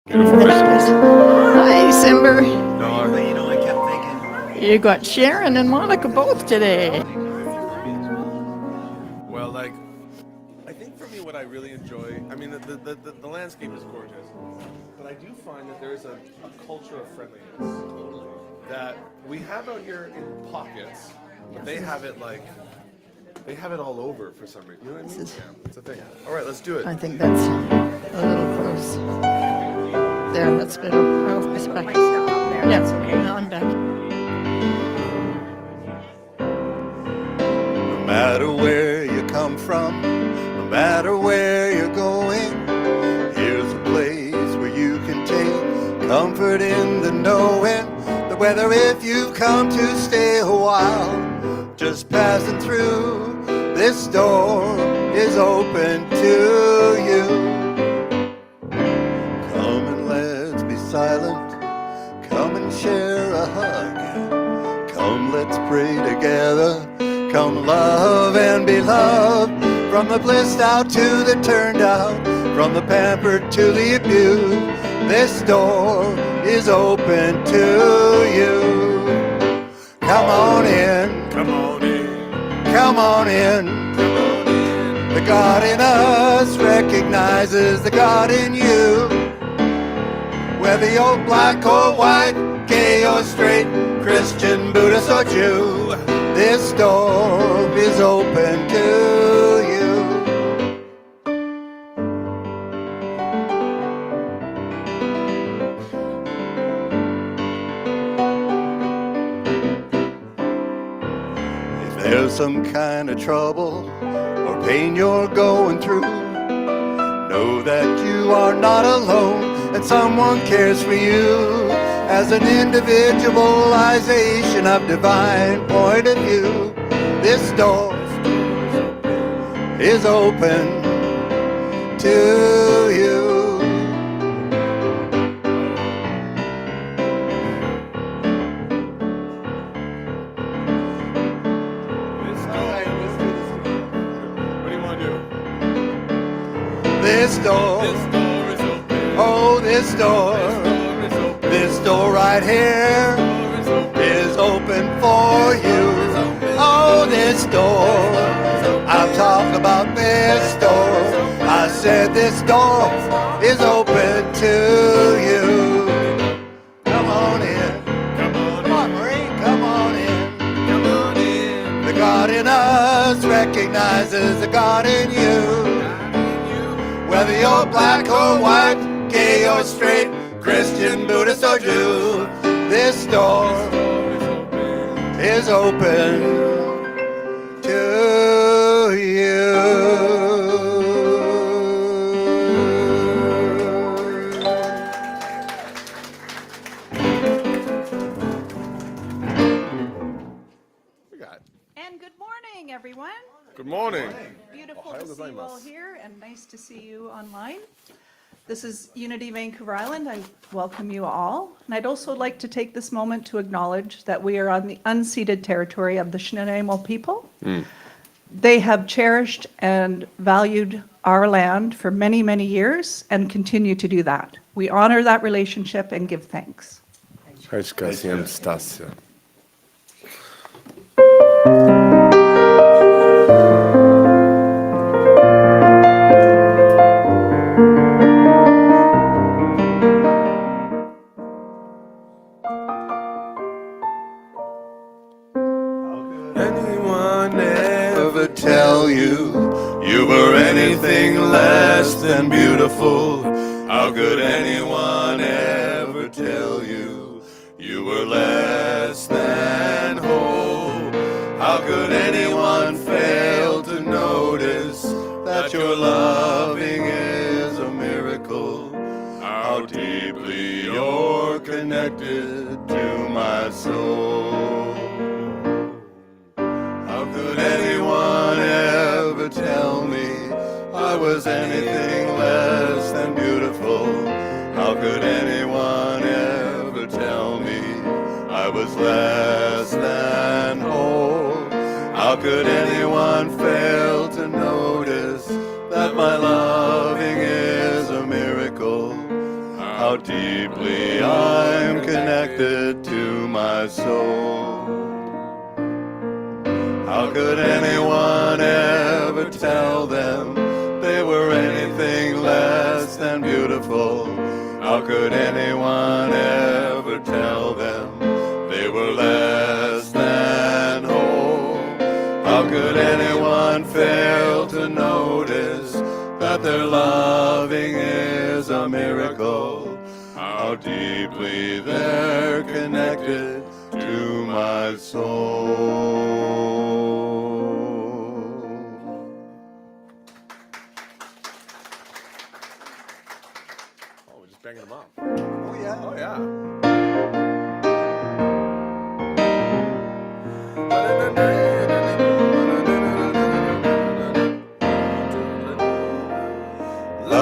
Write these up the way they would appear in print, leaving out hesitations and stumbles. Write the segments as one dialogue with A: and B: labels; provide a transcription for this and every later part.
A: Hi, Simber.
B: No, I kept thinking.
A: You got Sharon and Monica both today.
B: Well, I think for me, what I really enjoy, I mean, the landscape is gorgeous, but I do find that there's a culture of friendliness that we have out here in pockets, but they have it all over for some reason. You know what I mean? Yeah, it's a thing. All right, let's do it.
A: I think that's a little close. There, that's better. Oh, it's back. Yeah, it's okay. Now I'm back.
C: No matter where you come from, no matter where you're going, here's a place where you can take comfort in the knowing that whether if you've come to stay a while, just passing through, this door is open to you. Come and let's be silent, come and share a hug, come let's pray together. Come love and be loved, from the blissed out to the turned out, from the pampered to the abused, this door is open to you. Come on in,
B: Come on in,
C: come on in.
B: come on in.
C: The God in us recognizes the God in you. Whether you're black or white, gay or straight, Christian, Buddhist or Jew, this door is open to you. If there's some kind of trouble or pain you're going through, know that you are not alone and someone cares for you. As an individualization of divine point of view, this door is open to you.
B: What do you want to do?
C: This door,
B: This door is open.
C: oh this door,
B: This door is open.
C: this door right here
B: This door
C: is open for you. Oh, this door, I'm talking about this door. I said this door is open to you. Come on in,
B: Come on
C: come on, Marie, come on in.
B: Come on in.
C: The God in us recognizes the God in you. Whether you're black or white, gay or straight, Christian, Buddhist or Jew, this door is open to you.
B: We got.
D: And good morning, everyone.
B: Good morning.
D: Beautiful
B: Ohio
D: to see you all
B: gozaimasu.
D: here and nice to see you online. This is Unity Vancouver Island. I welcome you all. And I'd also like to take this moment to acknowledge that we are on the unceded territory of the Snuneymuxw people. They have cherished and valued our land for many, many years and continue to do that. We honor that relationship and give thanks.
B: Cześć, Kasjan, Stasia. Anyone
C: Ever tell you you were anything less than beautiful? How could anyone ever tell you you were less than whole? How could anyone fail to notice that your loving is a miracle? How deeply you're connected to my soul. How could anyone ever tell me I was anything less than beautiful? How could anyone ever tell me I was less than whole? How could anyone fail to notice that my loving is a miracle? How deeply I'm connected to my soul. How could anyone ever tell them they were anything less than beautiful? How could anyone ever tell them they were less than whole? How could anyone fail to notice that their loving is a miracle? How deeply they're connected to my soul.
B: Oh, we're just banging them up.
C: Oh yeah.
B: Oh, yeah.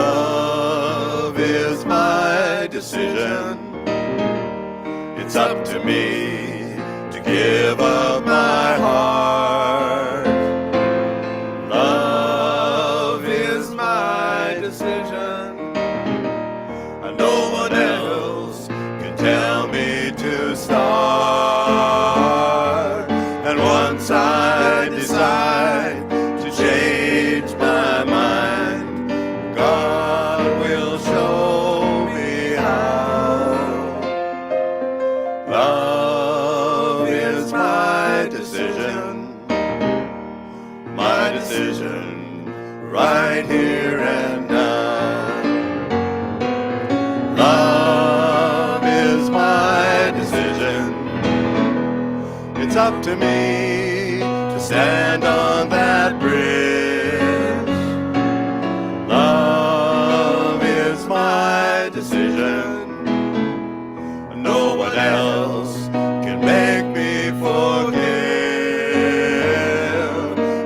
C: Love is my decision. It's up to me to give up my heart. Love is my decision. And no one else can tell me to start. And once I decide to change my mind, God will show me how. Love is my decision right here and now. Love is my decision. It's up to me to stand on that bridge. Love is my decision. No one else can make me forgive.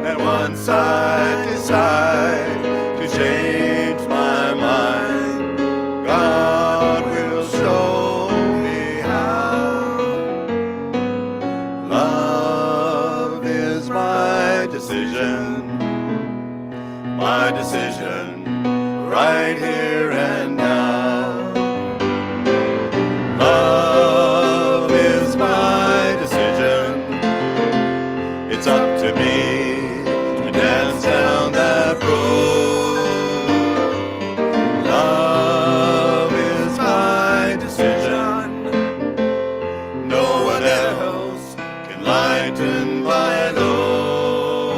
C: And once I decide to change my mind, God will show me how. Love is my decision right here and now. Love is my decision. It's up to me to dance down that road. Love is my decision. No one else can lighten my load.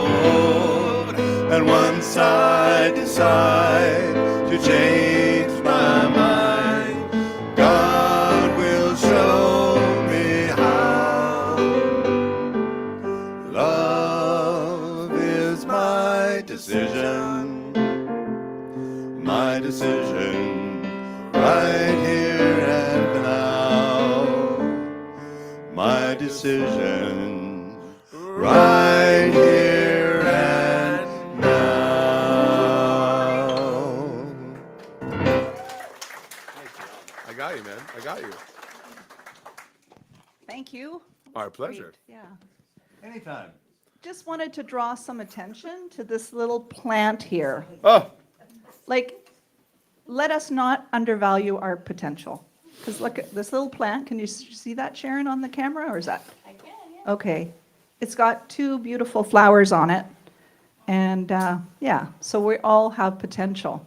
C: And once I decide to change my mind, God will show me how. Love is my decision right here and now. My decision right here and now.
B: I got you, man. I got you.
D: Thank you.
B: Our pleasure.
D: Yeah.
C: Anytime.
D: Just wanted to draw some attention to this little plant here.
B: Oh,
D: Like, let us not undervalue our potential. Because look at this little plant. Can you see that, Sharon, on the camera, or is that? I can, yeah. Okay. It's got two beautiful flowers on it. And, yeah, so we all have potential.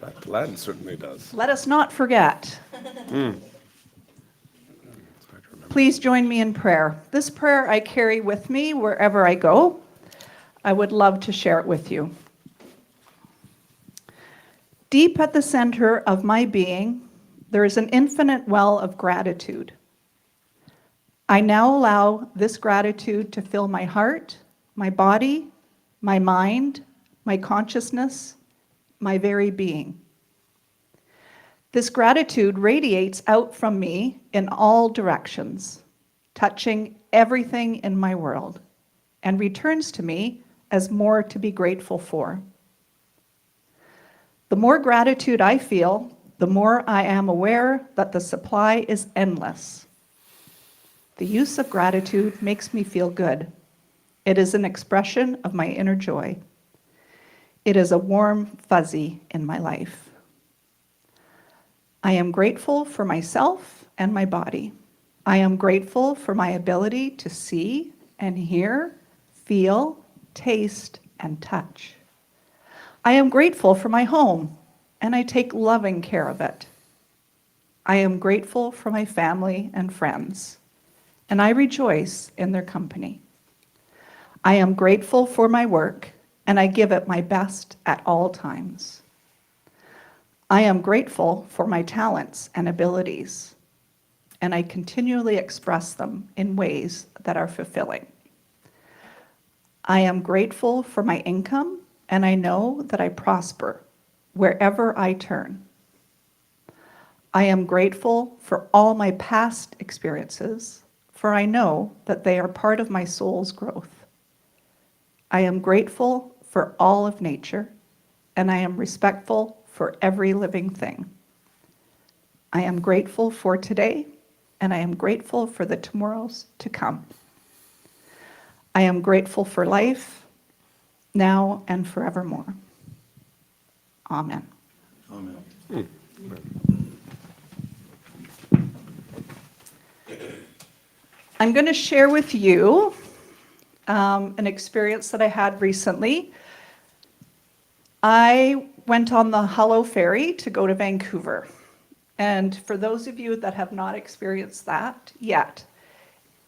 B: that plant certainly does.
D: Let us not forget. Please join me in prayer. This prayer I carry with me wherever I go. I would love to share it with you. Deep at the center of my being, there is an infinite well of gratitude. I now allow this gratitude to fill my heart, my body, my mind, my consciousness, my very being. This gratitude radiates out from me in all directions, touching everything in my world, and returns to me as more to be grateful for. The more gratitude I feel, the more I am aware that the supply is endless. The use of gratitude makes me feel good. It is an expression of my inner joy. It is a warm fuzzy in my life. I am grateful for myself and my body. I am grateful for my ability to see and hear, feel, taste, and touch. I am grateful for my home, and I take loving care of it. I am grateful for my family and friends, and I rejoice in their company. I am grateful for my work, and I give it my best at all times. I am grateful for my talents and abilities, and I continually express them in ways that are fulfilling. I am grateful for my income, and I know that I prosper wherever I turn. I am grateful for all my past experiences, for I know that they are part of my soul's growth. I am grateful for all of nature, and I am respectful for every living thing. I am grateful for today, and I am grateful for the tomorrows to come. I am grateful for life, now and forevermore. Amen.
C: Amen.
D: I'm going to share with you an experience that I had recently. I went on the Hullo ferry to go to Vancouver. And for those of you that have not experienced that yet,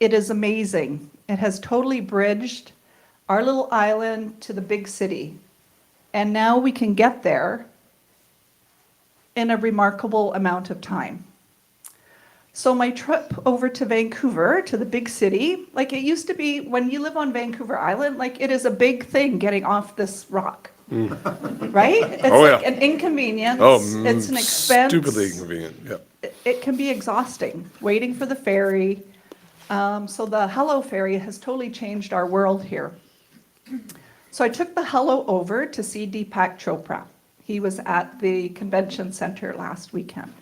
D: it is amazing. It has totally bridged our little island to the big city. And now we can get there in a remarkable amount of time. So my trip over to Vancouver, to the big city, like it used to be when you live on Vancouver Island, like it is a big thing getting off this rock. Right? It's like an inconvenience. It's an expense.
E: Stupidly inconvenient, yeah.
D: It can be exhausting, waiting for the ferry. So the Hullo ferry has totally changed our world here. So I took the Hullo over to see Deepak Chopra. He was at the convention center last weekend.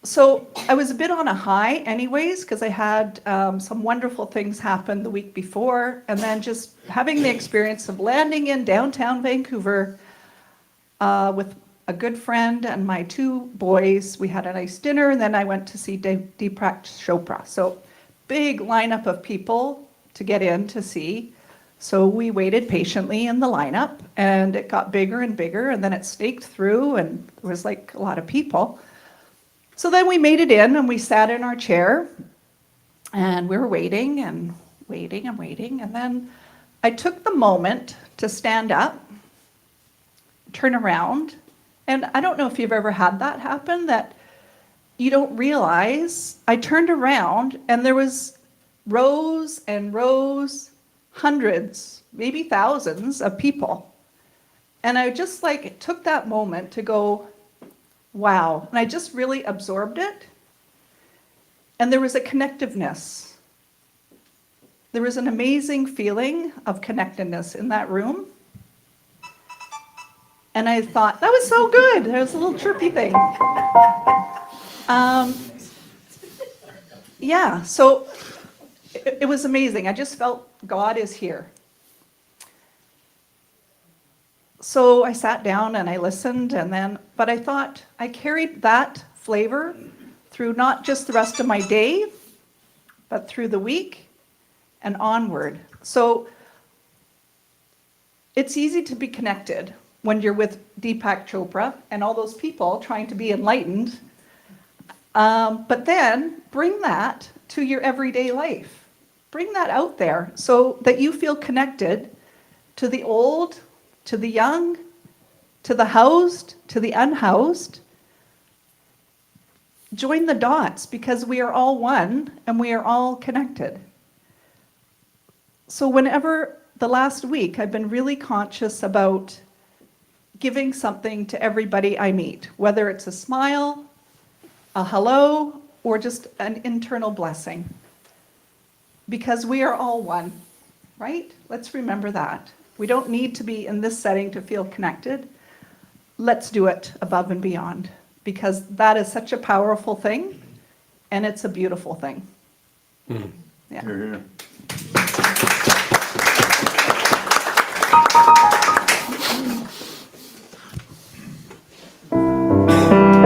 D: So I was a bit on a high anyways, because I had some wonderful things happen the week before, and then just having the experience of landing in downtown Vancouver with a good friend and my two boys. We had a nice dinner, and then I went to see Deepak Chopra. So big lineup of people to get in to see. So we waited patiently in the lineup, and it got bigger and bigger, and then it snaked through, and there was like a lot of people. So then we made it in, and we sat in our chair, and we were waiting and waiting and waiting. And then I took the moment to stand up, turn around, and I don't know if you've ever had that happen, that you don't realize. I turned around, and there was rows and rows, hundreds, maybe thousands of people. And I just like took that moment to go, wow. And I just really absorbed it. And there was a connectiveness. There was an amazing feeling of connectedness in that room. And I thought, that was so good. There was a little chirpy thing. Yeah, so it was amazing. I just felt God is here. So I sat down and I listened, but I thought I carried that flavor through not just the rest of my day, but through the week and onward. So it's easy to be connected when you're with Deepak Chopra and all those people trying to be enlightened. But then bring that to your everyday life. Bring that out there so that you feel connected to the old, to the young, to the housed, to the unhoused. Join the dots, because we are all one and we are all connected. So whenever the last week, I've been really conscious about giving something to everybody I meet, whether it's a smile, a hello, or just an internal blessing. Because we are all one, right? Let's remember that. We don't need to be in this setting to feel connected. Let's do it above and beyond, because that is such a powerful thing, and it's a beautiful thing. Yeah.
C: Hear, hear.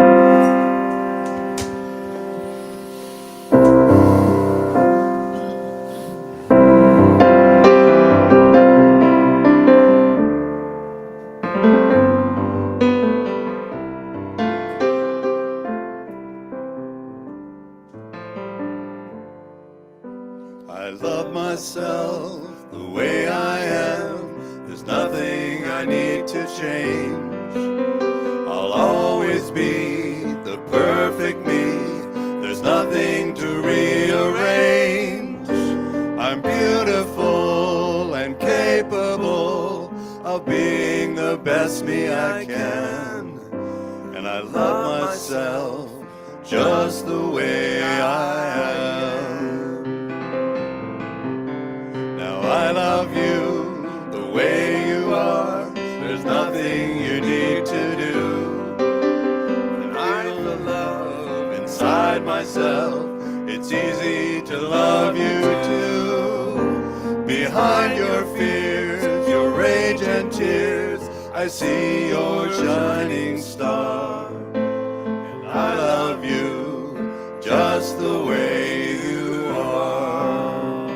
C: love myself the way I am. There's nothing I need to change. I'll always be the perfect me. There's nothing to rearrange. I'm beautiful and capable of being the best me I can. And I love myself just the way I am. Now I love you the way you are. There's nothing you need to do. And I feel love inside myself. It's easy to love you too. Behind your fears, your rage and tears, I see your shining star. And I love you just the way you are.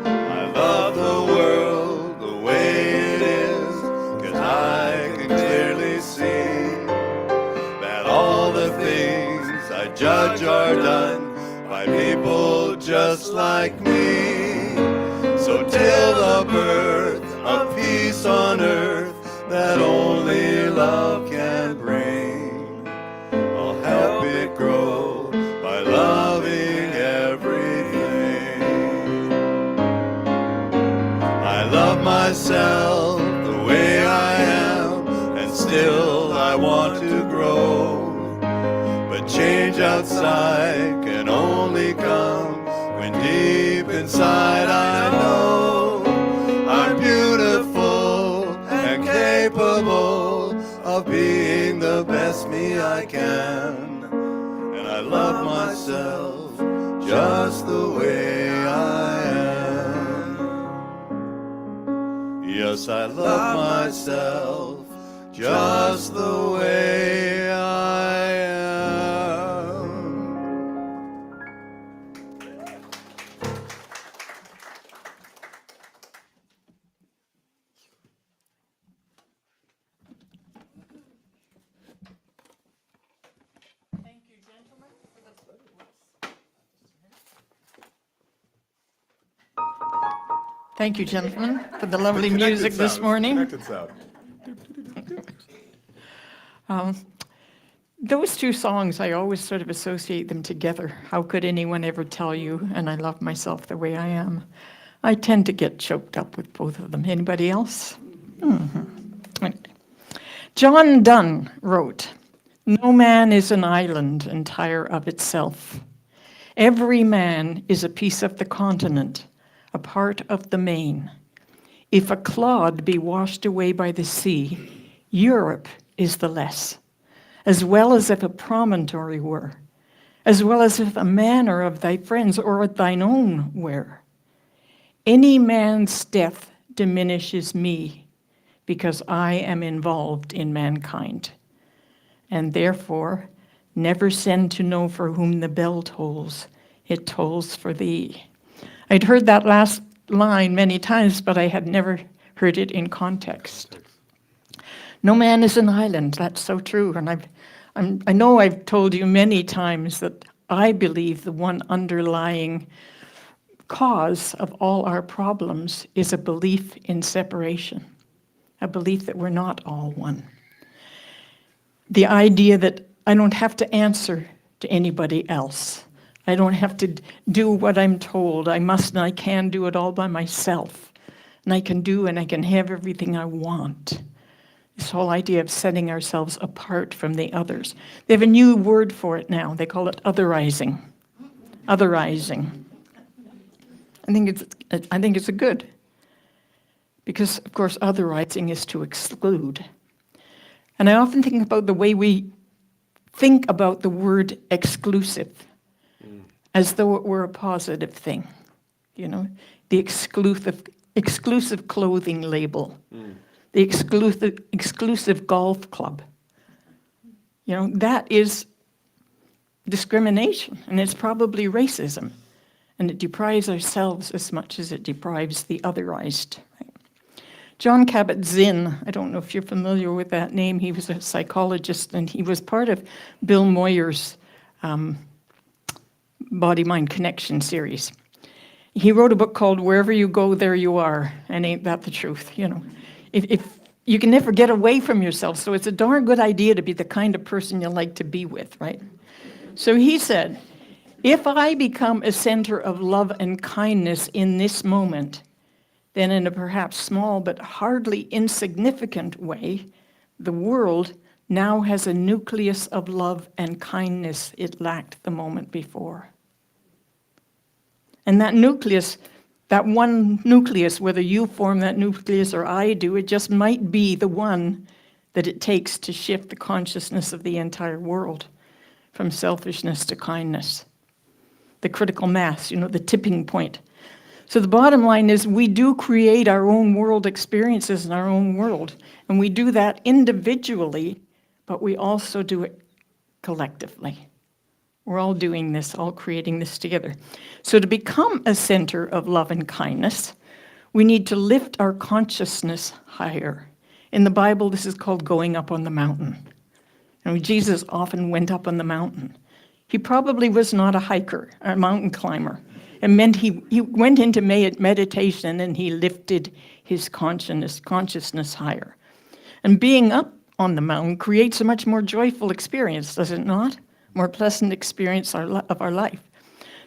C: I love the world the way it is, 'cause I can clearly see that all the things I judge are done by people just like me. So till the birth of peace on earth that only love can bring, I'll help it grow by loving everything. I love myself the way I am, and still I want to grow. But change outside can only come when deep inside I know I'm beautiful and capable of being the best me I can. And I love myself just the way I am. Yes, I love myself just the way I am.
A: Thank you, gentlemen, for the lovely music this morning.
B: Connected sound.
A: Those two songs, I always sort of associate them together. How could anyone ever tell you, and I love myself the way I am? I tend to get choked up with both of them. Anybody else? Okay. John Donne wrote, "No man is an island entire of itself. Every man is a piece of the continent, a part of the main. If a clod be washed away by the sea, Europe is the less, as well as if a promontory were, as well as if a manor of thy friends or thine own were. Any man's death diminishes me, because I am involved in mankind. And therefore, never send to know for whom the bell tolls, it tolls for thee." I'd heard that last line many times, but I had never heard it in context. No man is an island, that's so true. And I know I've told you many times that I believe the one underlying cause of all our problems is a belief in separation, a belief that we're not all one. The idea that I don't have to answer to anybody else. I don't have to do what I'm told. I must and I can do it all by myself. And I can do and I can have everything I want. This whole idea of setting ourselves apart from the others. They have a new word for it now. They call it otherizing. Otherizing. I think it's a good. Because, of course, otherizing is to exclude. And I often think about the way we think about the word exclusive, as though it were a positive thing. You know, the exclusive clothing label, the exclusive golf club. You know, that is discrimination, and it's probably racism. And it deprives ourselves as much as it deprives the otherized. Right? John Kabat-Zinn, I don't know if you're familiar with that name, he was a psychologist, and he was part of Bill Moyer's Body-Mind Connection series. he wrote a book called Wherever You Go, There You Are, and ain't that the truth, you know? If you can never get away from yourself, so it's a darn good idea to be the kind of person you like to be with, right? So he said, if I become a center of love and kindness in this moment, then in a perhaps small but hardly insignificant way, the world now has a nucleus of love and kindness it lacked the moment before. And that nucleus, that one nucleus, whether you form that nucleus or I do, it just might be the one that it takes to shift the consciousness of the entire world from selfishness to kindness. The critical mass, the tipping point. So the bottom line is we do create our own world experiences in our own world, and we do that individually, but we also do it collectively. We're all doing this, all creating this together. So to become a center of love and kindness, we need to lift our consciousness higher. In the Bible, this is called going up on the mountain. And Jesus often went up on the mountain. He probably was not a hiker, a mountain climber. It meant he went into meditation and he lifted his consciousness higher. And being up on the mountain creates a much more joyful experience, does it not? More pleasant experience of our life.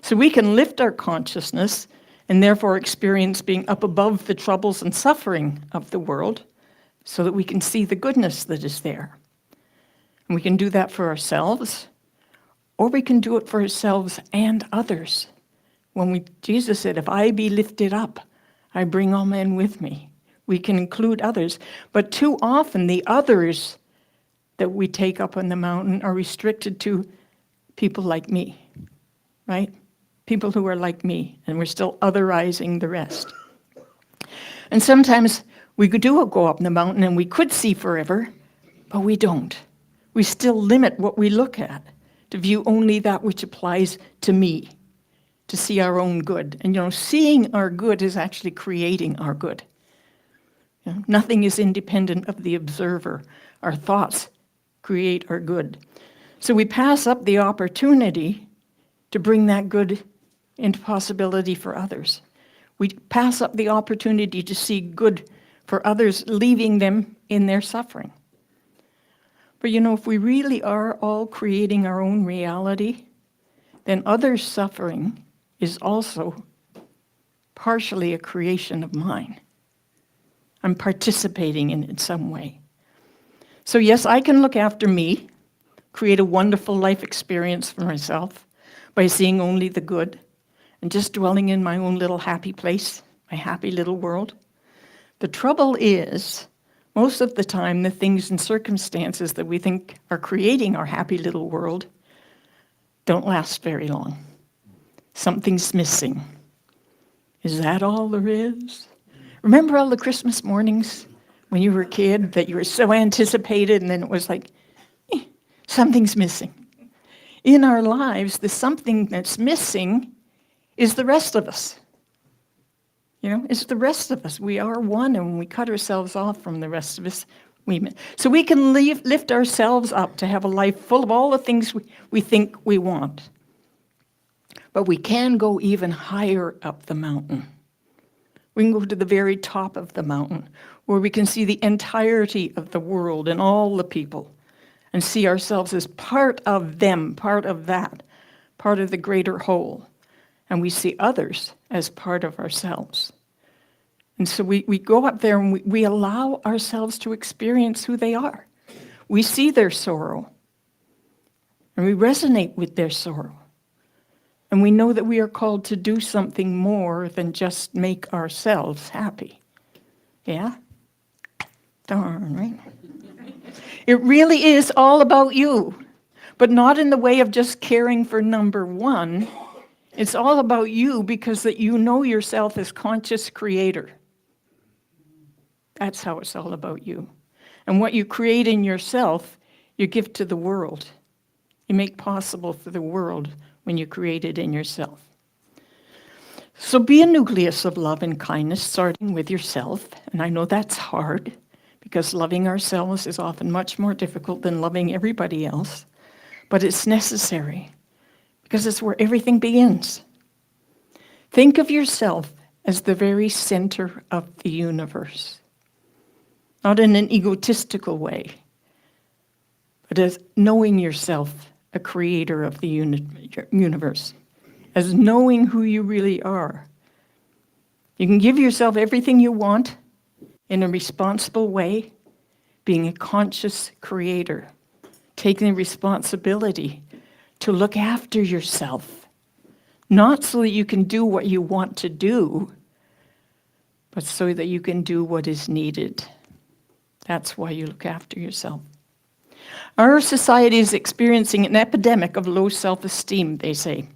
A: So we can lift our consciousness and therefore experience being up above the troubles and suffering of the world so that we can see the goodness that is there. And we can do that for ourselves, or we can do it for ourselves and others. Jesus said, if I be lifted up, I bring all men with me. We can include others, but too often the others that we take up on the mountain are restricted to people like me, right? People who are like me, and we're still otherizing the rest. And sometimes we do go up the mountain and we could see forever, but we don't. We still limit what we look at to view only that which applies to me, to see our own good. And seeing our good is actually creating our good. Nothing is independent of the observer. Our thoughts create our good. So we pass up the opportunity to bring that good into possibility for others. We pass up the opportunity to see good for others, leaving them in their suffering. But if we really are all creating our own reality, then others' suffering is also partially a creation of mine. I'm participating in it in some way. So yes, I can look after me, create a wonderful life experience for myself by seeing only the good and just dwelling in my own little happy place, my happy little world. The trouble is, most of the time, the things and circumstances that we think are creating our happy little world don't last very long. Something's missing. Is that all there is? Remember all the Christmas mornings when you were a kid that you were so anticipated, and then it was like, something's missing. In our lives, the something that's missing is the rest of us. It's the rest of us. We are one, and when we cut ourselves off from the rest of us, so we can lift ourselves up to have a life full of all the things we think we want. But we can go even higher up the mountain. We can go to the very top of the mountain, where we can see the entirety of the world and all the people, and see ourselves as part of them, part of that, part of the greater whole. And we see others as part of ourselves. And so we go up there and we allow ourselves to experience who they are. We see their sorrow, and we resonate with their sorrow. And we know that we are called to do something more than just make ourselves happy. Yeah? Darn, right? It really is all about you, but not in the way of just caring for number one. It's all about you because that you know yourself as conscious creator. That's how it's all about you. And what you create in yourself, you give to the world. You make possible for the world when you create it in yourself. So be a nucleus of love and kindness, starting with yourself. And I know that's hard, because loving ourselves is often much more difficult than loving everybody else. But it's necessary, because it's where everything begins. Think of yourself as the very center of the universe, not in an egotistical way, but as knowing yourself a creator of the universe, as knowing who you really are. You can give yourself everything you want in a responsible way, being a conscious creator, taking responsibility to look after yourself, not so that you can do what you want to do, but so that you can do what is needed. That's why you look after yourself. Our society is experiencing an epidemic of low self-esteem, they say.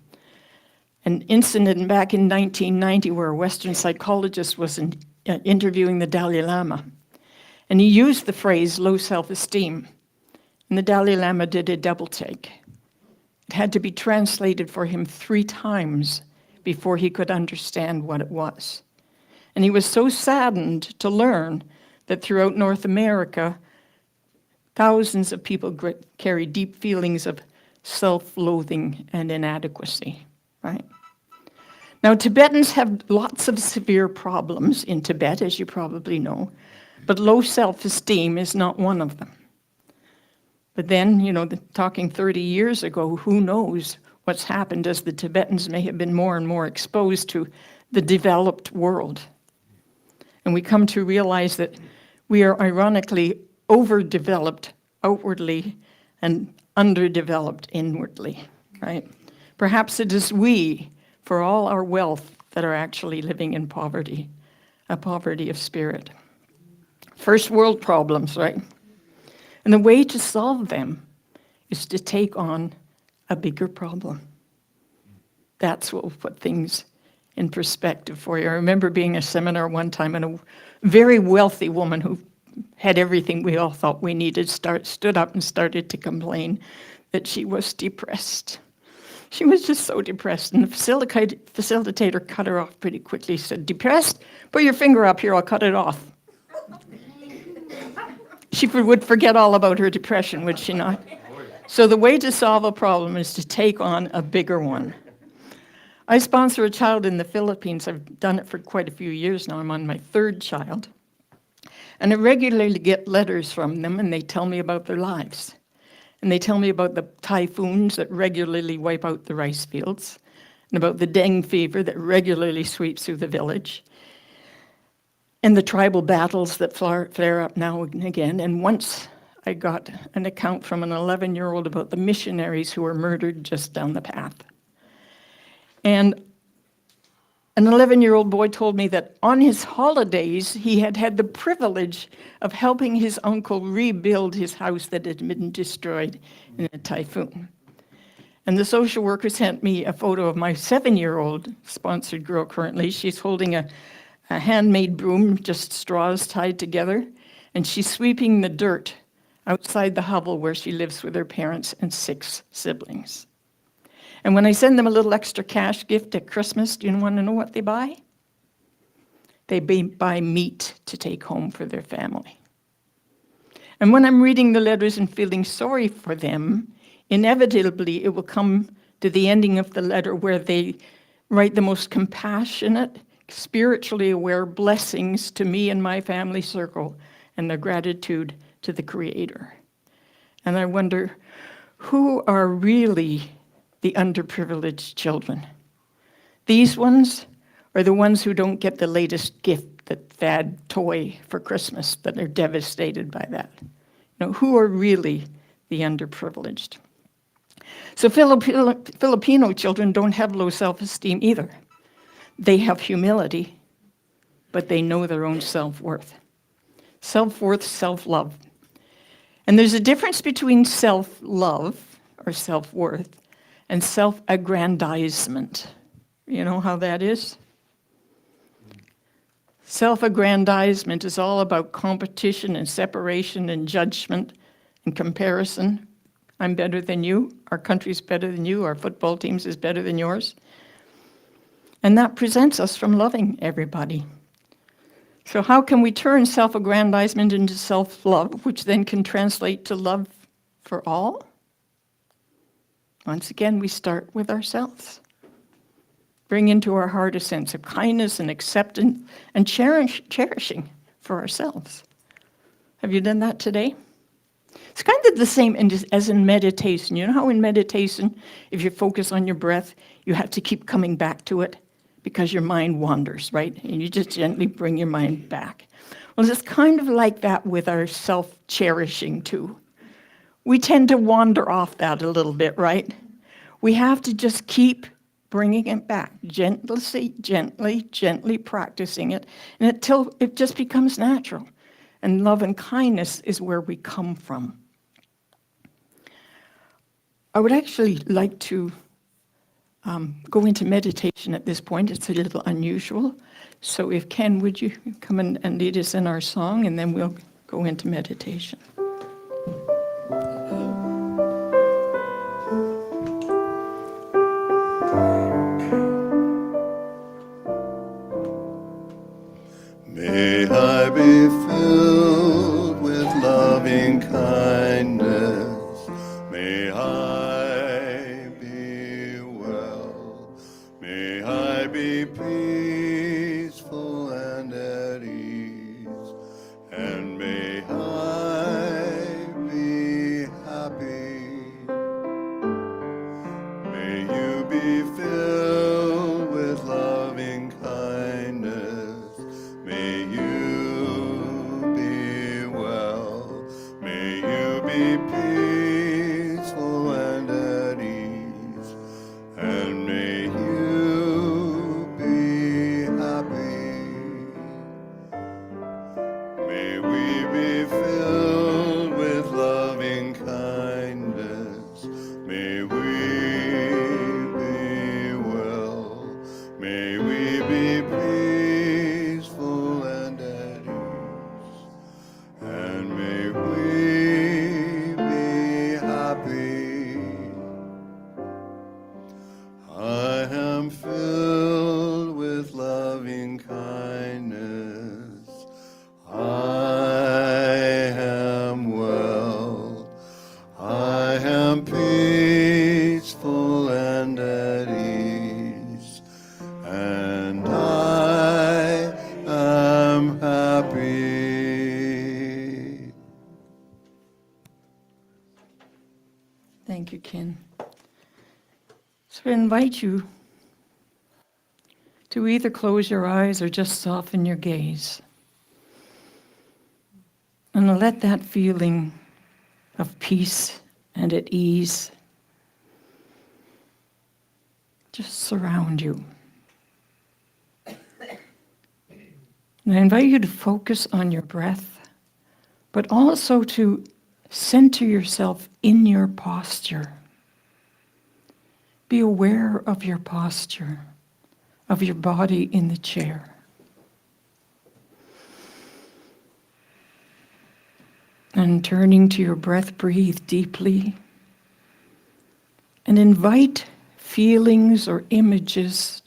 A: An incident back in 1990 where a Western psychologist was interviewing the Dalai Lama, and he used the phrase low self-esteem, and the Dalai Lama did a double take. It had to be translated for him 3 times before he could understand what it was. And he was so saddened to learn that throughout North America, thousands of people carry deep feelings of self-loathing and inadequacy, right? Now, Tibetans have lots of severe problems in Tibet, as you probably know, but low self-esteem is not one of them. But then, talking 30 years ago, who knows what's happened as the Tibetans may have been more and more exposed to the developed world. And we come to realize that we are ironically overdeveloped outwardly and underdeveloped inwardly, right? Perhaps it is we, for all our wealth, that are actually living in poverty, a poverty of spirit. First world problems, right? And the way to solve them is to take on a bigger problem. That's what will put things in perspective for you. I remember being at a seminar one time, and a very wealthy woman who had everything we all thought we needed stood up and started to complain that she was depressed. She was just so depressed, and the facilitator cut her off pretty quickly. He said, "Depressed? Put your finger up here, I'll cut it off." She would forget all about her depression, would she not? So the way to solve a problem is to take on a bigger one. I sponsor a child in the Philippines. I've done it for quite a few years now. I'm on my 3rd child. And I regularly get letters from them, and they tell me about their lives. And they tell me about the typhoons that regularly wipe out the rice fields, and about the dengue fever that regularly sweeps through the village, and the tribal battles that flare up now and again. And once I got an account from an 11-year-old about the missionaries who were murdered just down the path. And an 11-year-old boy told me that on his holidays, he had had the privilege of helping his uncle rebuild his house that had been destroyed in a typhoon. And the social worker sent me a photo of my 7-year-old sponsored girl currently. She's holding a handmade broom, just straws tied together, and she's sweeping the dirt outside the hovel where she lives with her parents and 6 siblings. And when I send them a little extra cash gift at Christmas, do you want to know what they buy? They buy meat to take home for their family. And when I'm reading the letters and feeling sorry for them, inevitably it will come to the ending of the letter where they write the most compassionate, spiritually aware blessings to me and my family circle, and their gratitude to the Creator. And I wonder, who are really the underprivileged children? These ones are the ones who don't get the latest gift, that fad toy for Christmas, that are devastated by that. Who are really the underprivileged? So Filipino children don't have low self-esteem either. They have humility, but they know their own self-worth. Self-worth, self-love. And there's a difference between self-love or self-worth and self-aggrandizement. You know how that is? Self-aggrandizement is all about competition and separation and judgment and comparison. I'm better than you, our country's better than you, our football team's is better than yours. And that prevents us from loving everybody. So how can we turn self-aggrandizement into self-love, which then can translate to love for all? Once again, we start with ourselves. bring into our heart a sense of kindness and acceptance and cherishing for ourselves. Have you done that today? It's kind of the same as in meditation. You know how in meditation, if you focus on your breath, you have to keep coming back to it because your mind wanders, right? And you just gently bring your mind back. Well, it's kind of like that with our self-cherishing too. We tend to wander off that a little bit, right? We have to just keep bringing it back, gently practicing it, and until it just becomes natural. And love and kindness is where we come from. I would actually like to go into meditation at this point. It's a little unusual. So if Ken, would you come and lead us in our song, and then we'll go into meditation.
C: May I be filled with loving kindness. May I be well. May I be peaceful and at ease. And may I be happy. May you be filled with loving kindness. May you be well. May you be peaceful and at ease. And may you be happy. May we be filled with loving kindness. May we be well. May we be peaceful and at ease. And may we be happy. I am filled with loving kindness. I am well. I am peaceful and at ease. And I am happy.
A: Thank you, Ken. So I invite you to either close your eyes or just soften your gaze. And let that feeling of peace and at ease just surround you. And I invite you to focus on your breath, but also to center yourself in your posture. Be aware of your posture, of your body in the chair. And turning to your breath, breathe deeply and invite feelings or images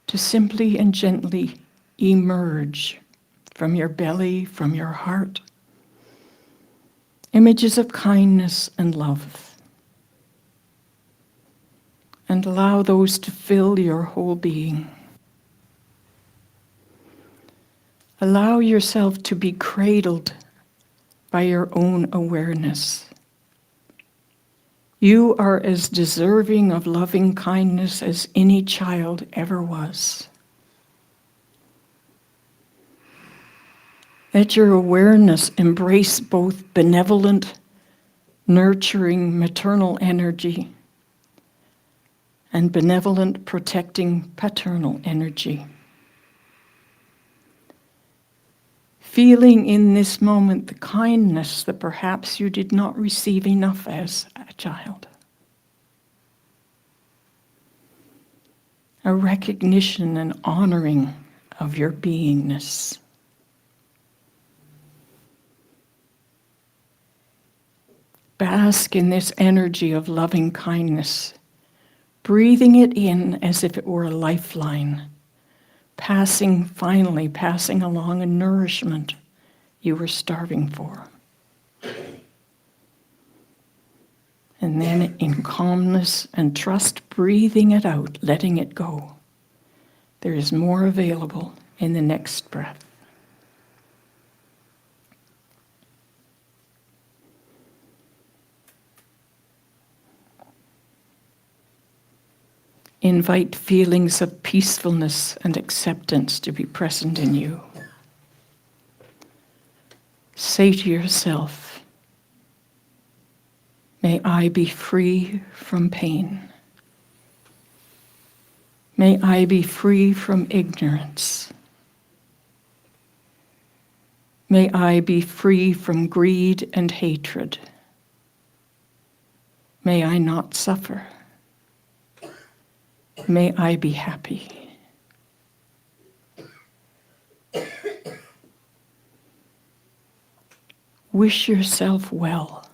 A: to simply and gently emerge from your belly, from your heart. Images of kindness and love. And allow those to fill your whole being. Allow yourself to be cradled by your own awareness. You are as deserving of loving kindness as any child ever was. Let your awareness embrace both benevolent, nurturing maternal energy and benevolent, protecting paternal energy. Feeling in this moment the kindness that perhaps you did not receive enough as a child. A recognition and honoring of your beingness. Bask in this energy of loving kindness, breathing it in as if it were a lifeline. Finally passing along a nourishment you were starving for. And then in calmness and trust, breathing it out, letting it go. There is more available in the next breath. Invite feelings of peacefulness and acceptance to be present in you. Say to yourself, may I be free from pain. May I be free from ignorance. May I be free from greed and hatred. May I not suffer. May I be happy. Wish yourself well.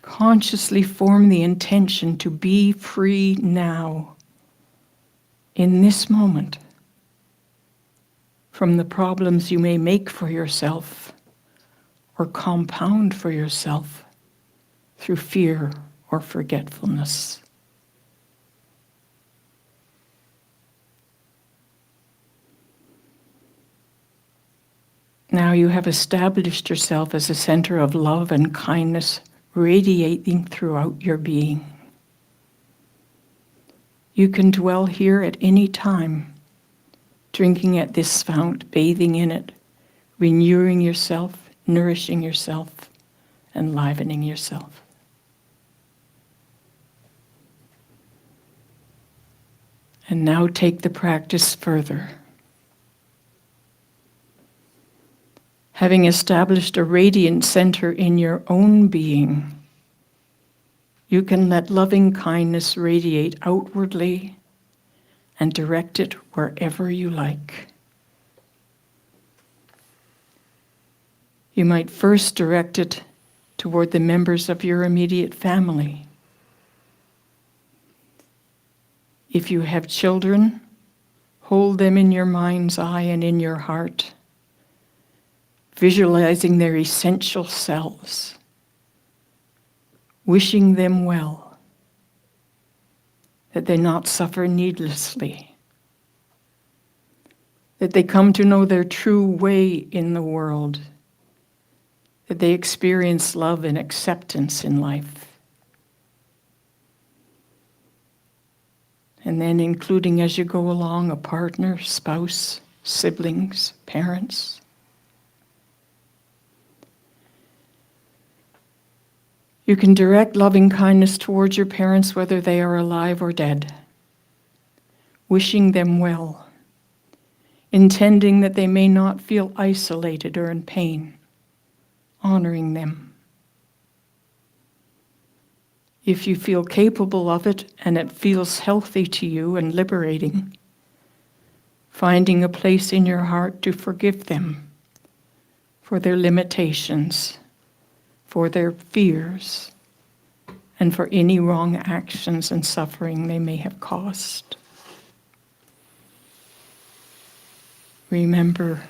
A: Consciously form the intention to be free now, in this moment, from the problems you may make for yourself or compound for yourself through fear or forgetfulness. Now you have established yourself as a center of love and kindness radiating throughout your being. You can dwell here at any time, drinking at this fount, bathing in it, renewing yourself, nourishing yourself, enlivening yourself. And now take the practice further. Having established a radiant center in your own being, you can let loving kindness radiate outwardly and direct it wherever you like. You might first direct it toward the members of your immediate family. If you have children, hold them in your mind's eye and in your heart, visualizing their essential selves, wishing them well, that they not suffer needlessly, that they come to know their true way in the world, that they experience love and acceptance in life. And then including as you go along a partner, spouse, siblings, parents. You can direct loving kindness towards your parents whether they are alive or dead, wishing them well, intending that they may not feel isolated or in pain, honoring them. If you feel capable of it and it feels healthy to you and liberating, finding a place in your heart to forgive them for their limitations, for their fears, and for any wrong actions and suffering they may have caused. Remember,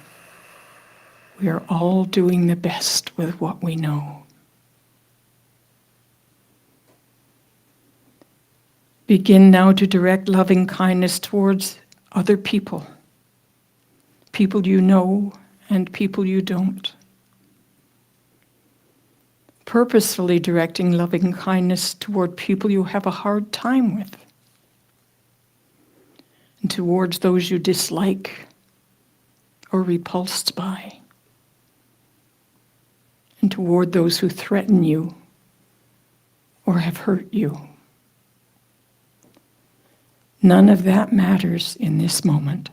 A: we are all doing the best with what we know. Begin now to direct loving kindness towards other people, people you know and people you don't. Purposefully directing loving kindness toward people you have a hard time with, and towards those you dislike or repulsed by, and toward those who threaten you or have hurt you. None of that matters in this moment.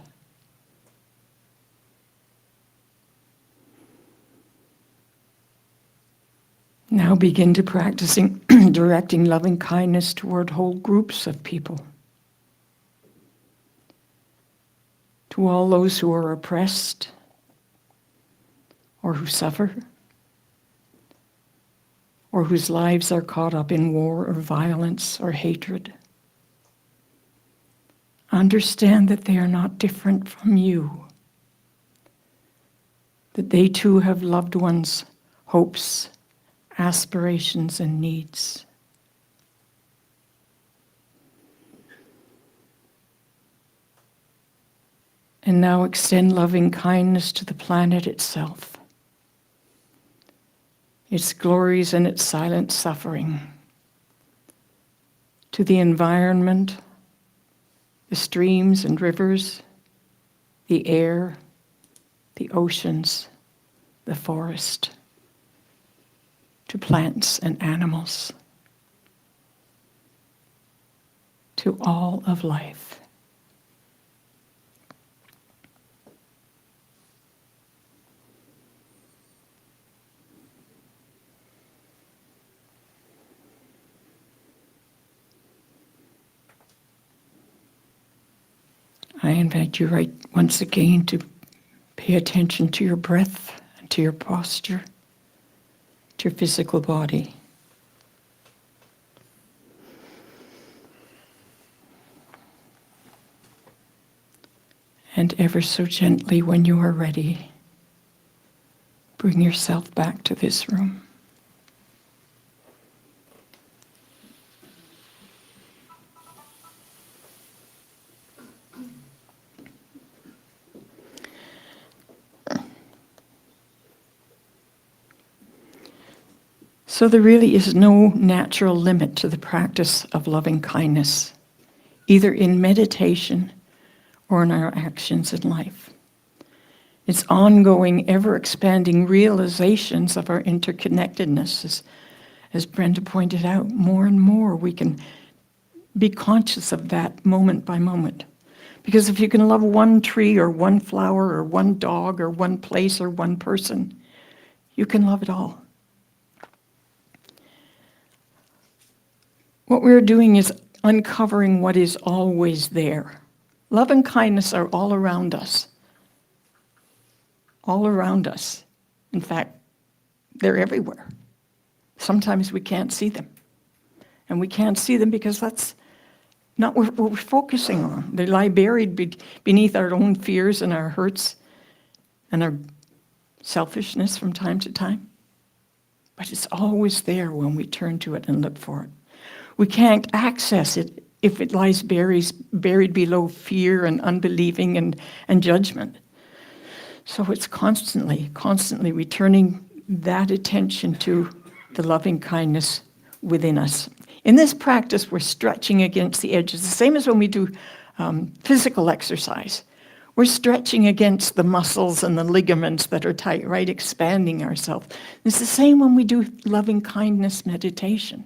A: Now begin to practicing directing loving kindness toward whole groups of people. To all those who are oppressed or who suffer or whose lives are caught up in war or violence or hatred. Understand that they are not different from you, that they too have loved ones, hopes, aspirations, and needs. And now extend loving kindness to the planet itself, its glories and its silent suffering, to the environment, the streams and rivers, the air, the oceans, the forest, to plants and animals, to all of life. I invite you right once again to pay attention to your breath and to your posture, to your physical body. And ever so gently, when you are ready, bring yourself back to this room. So there really is no natural limit to the practice of loving kindness, either in meditation or in our actions in life. It's ongoing, ever-expanding realizations of our interconnectedness. As Brenda pointed out, more and more we can be conscious of that moment by moment. Because if you can love one tree or one flower or one dog or one place or one person, you can love it all. What we're doing is uncovering what is always there. Love and kindness are all around us. All around us. In fact, they're everywhere. Sometimes we can't see them. And we can't see them because that's not what we're focusing on. They lie buried beneath our own fears and our hurts and our selfishness from time to time. But it's always there when we turn to it and look for it. We can't access it if it lies buried below fear and unbelieving and judgment. So it's constantly returning that attention to the loving kindness within us. In this practice, we're stretching against the edges, the same as when we do physical exercise. We're stretching against the muscles and the ligaments that are tight, right? Expanding ourselves. It's the same when we do loving kindness meditation.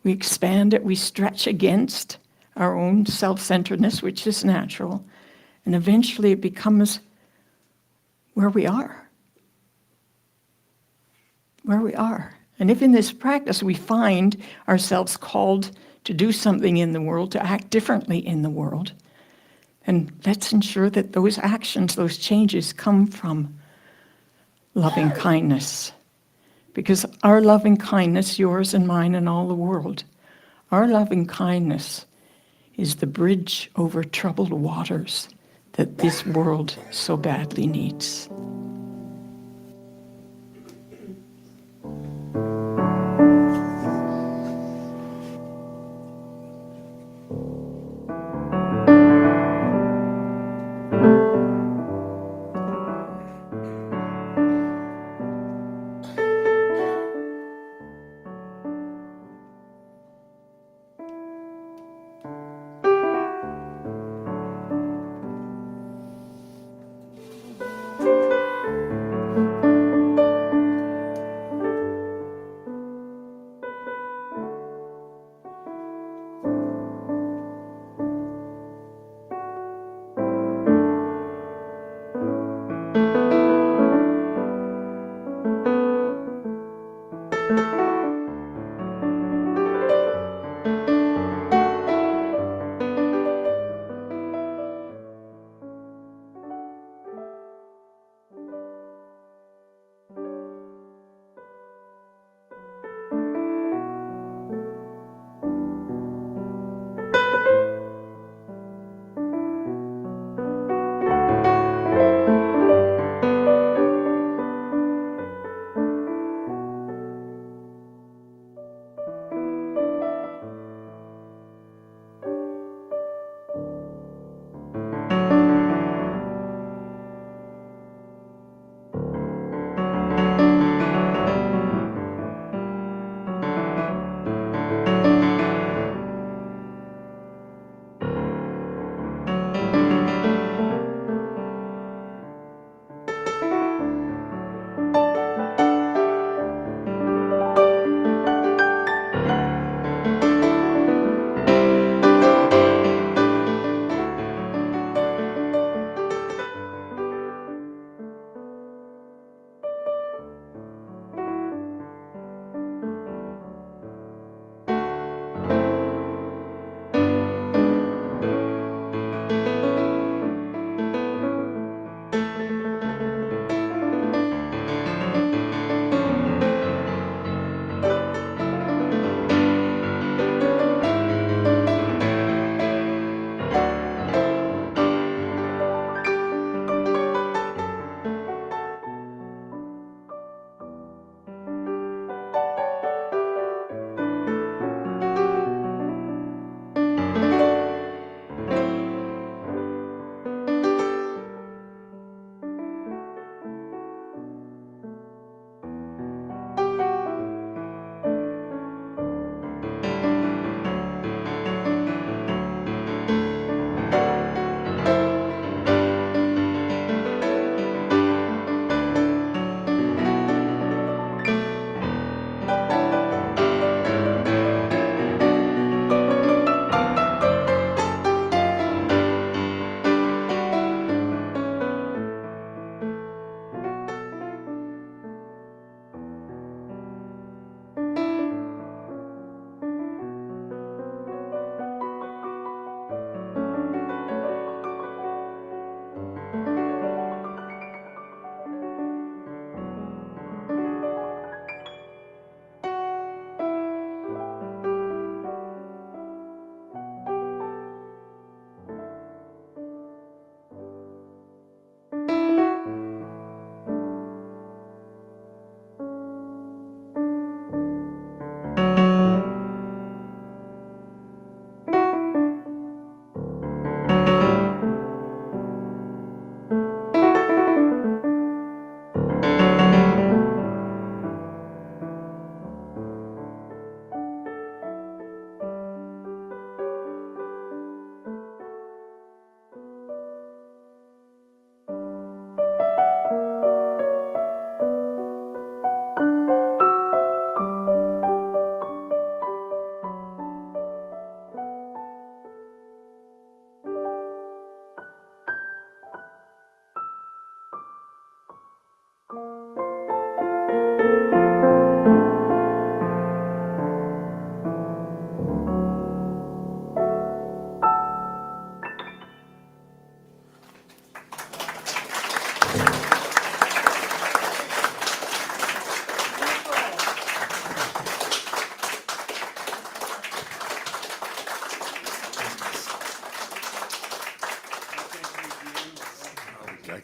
A: We expand it, we stretch against our own self-centeredness, which is natural, and eventually it becomes where we are. Where we are. And if in this practice we find ourselves called to do something in the world, to act differently in the world, and let's ensure that those actions, those changes come from loving kindness. Because our loving kindness, yours and mine and all the world, our loving kindness is the bridge over troubled waters that this world so badly needs.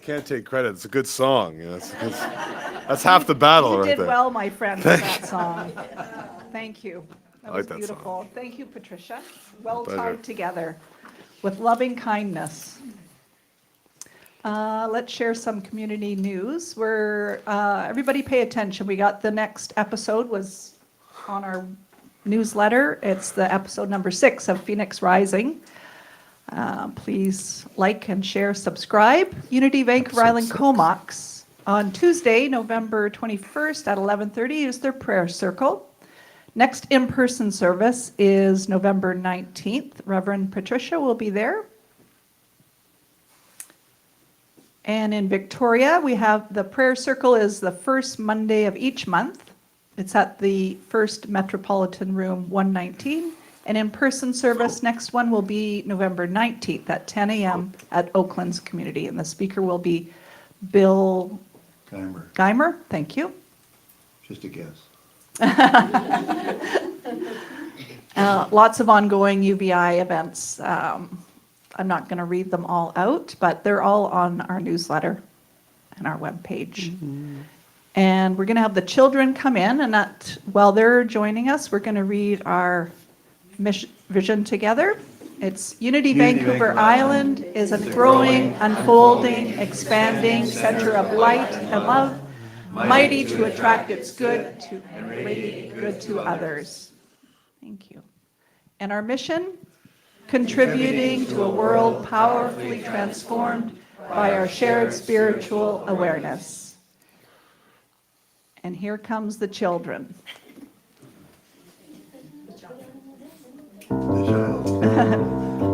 B: can't take credit. It's a good song. You know, that's half the battle
D: You
B: right
D: did
B: there.
D: well, my friend, with that song. Thank you. That
B: I
D: was
B: like that song.
D: beautiful. Thank you, Patricia. Well
B: Pleasure.
D: tied together with loving kindness. Let's share some community news. Everybody pay attention. We got the next episode was on our newsletter. It's the episode number 6 of Phoenix Rising. Please like and share, subscribe. Unity Vancouver Island Comox on Tuesday, November 21st at 11:30 is their prayer circle. Next in-person service is November 19th. Reverend Patricia will be there. And in Victoria, we have the prayer circle is the first Monday of each month. It's at the First Metropolitan Room 119. And in-person service, next one will be November 19th at 10 a.m. at Oakland's Community. And the speaker will be Bill
C: Timer,
D: Geimer. Thank you.
C: just a guess.
D: Lots of ongoing UVI events. I'm not going to read them all out, but they're all on our newsletter and our webpage. And we're going to have the children come in, and while they're joining us, we're going to read our vision together. It's Unity Vancouver Island is a growing, unfolding, expanding center of light and love, mighty to attract its good to and radiate good to others. Thank you. And our mission? Contributing to a world powerfully transformed by our shared spiritual awareness. And here comes the children.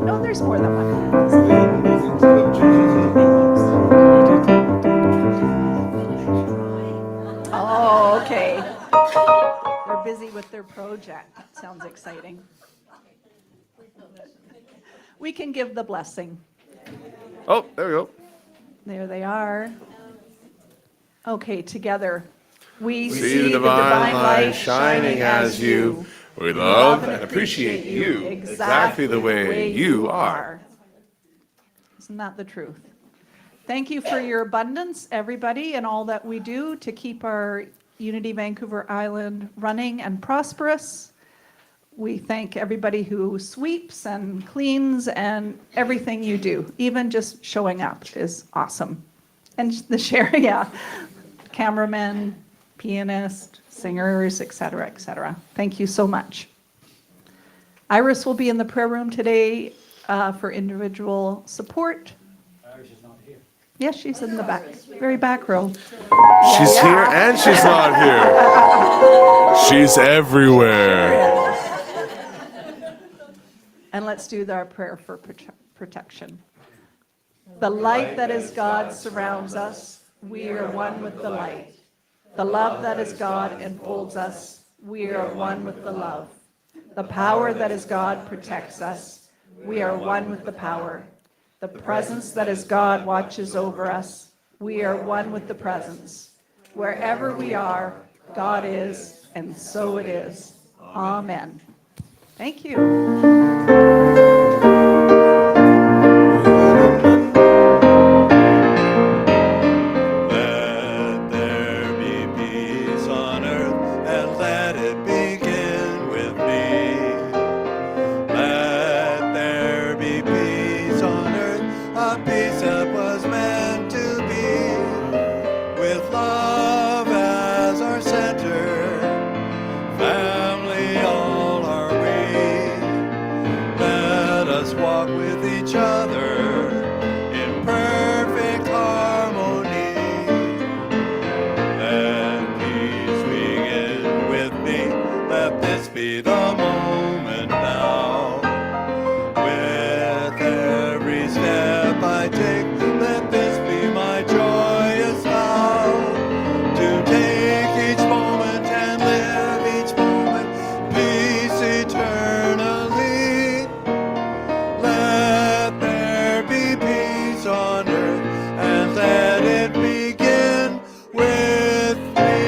D: No, there's more than one. Oh, okay. They're busy with their project. Sounds exciting. We can give the blessing.
B: Oh, there we go.
D: There they are. Okay, together. We
B: See the divine light shining as you. We love and appreciate you exactly the way you are.
D: Isn't that the truth? Thank you for your abundance, everybody, and all that we do to keep our Unity Vancouver Island running and prosperous. We thank everybody who sweeps and cleans and everything you do. Even just showing up is awesome. And the share, yeah, cameramen, pianist, singers, et cetera, et cetera. Thank you so much. Iris will be in the prayer room today for individual support.
E: Iris is not here.
D: Yes, she's in the back, very back row.
B: She's here and she's not here. She's everywhere.
D: And let's do our prayer for protection. The light that is God surrounds us. We are one with the light. The love that is God enfolds us. We are one with the love. The power that is God protects us. We are one with the power. The presence that is God watches over us. We are one with the presence. Wherever we are, God is, and so it is. Amen. Thank you.
C: Let there be peace on earth, and let it begin with me. Let there be peace on earth, a peace that was meant to be, with love as our center. Family, all are we. Let us walk with each other in perfect harmony. Let peace begin with me. Let this be the moment now. With every step I take, let this be my joyous vow. To take each moment and live each moment, peace eternally. Let there be peace on earth, and let it begin with me.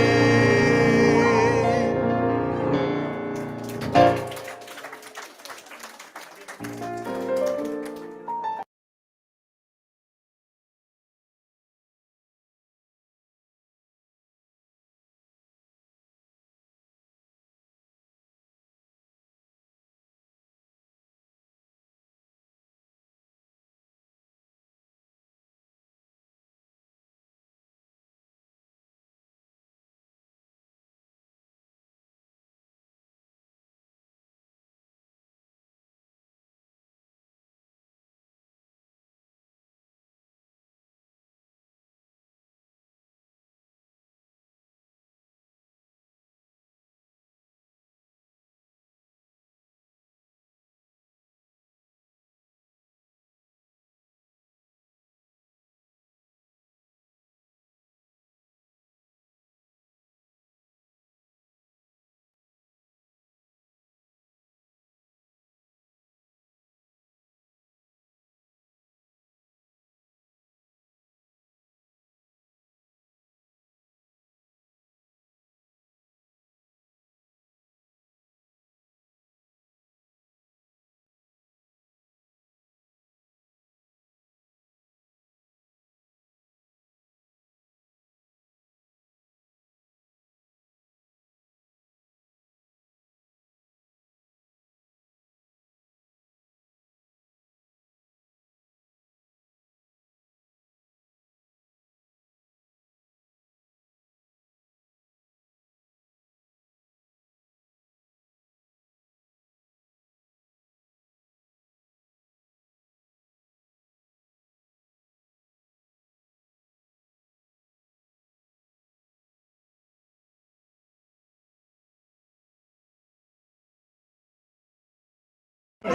E: The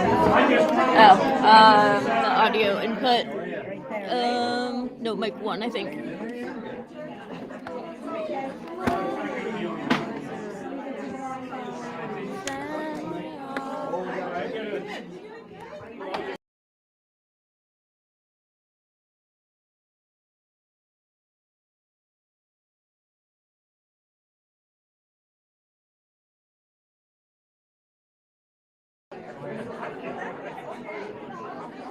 E: audio input. No, mic 1, I think.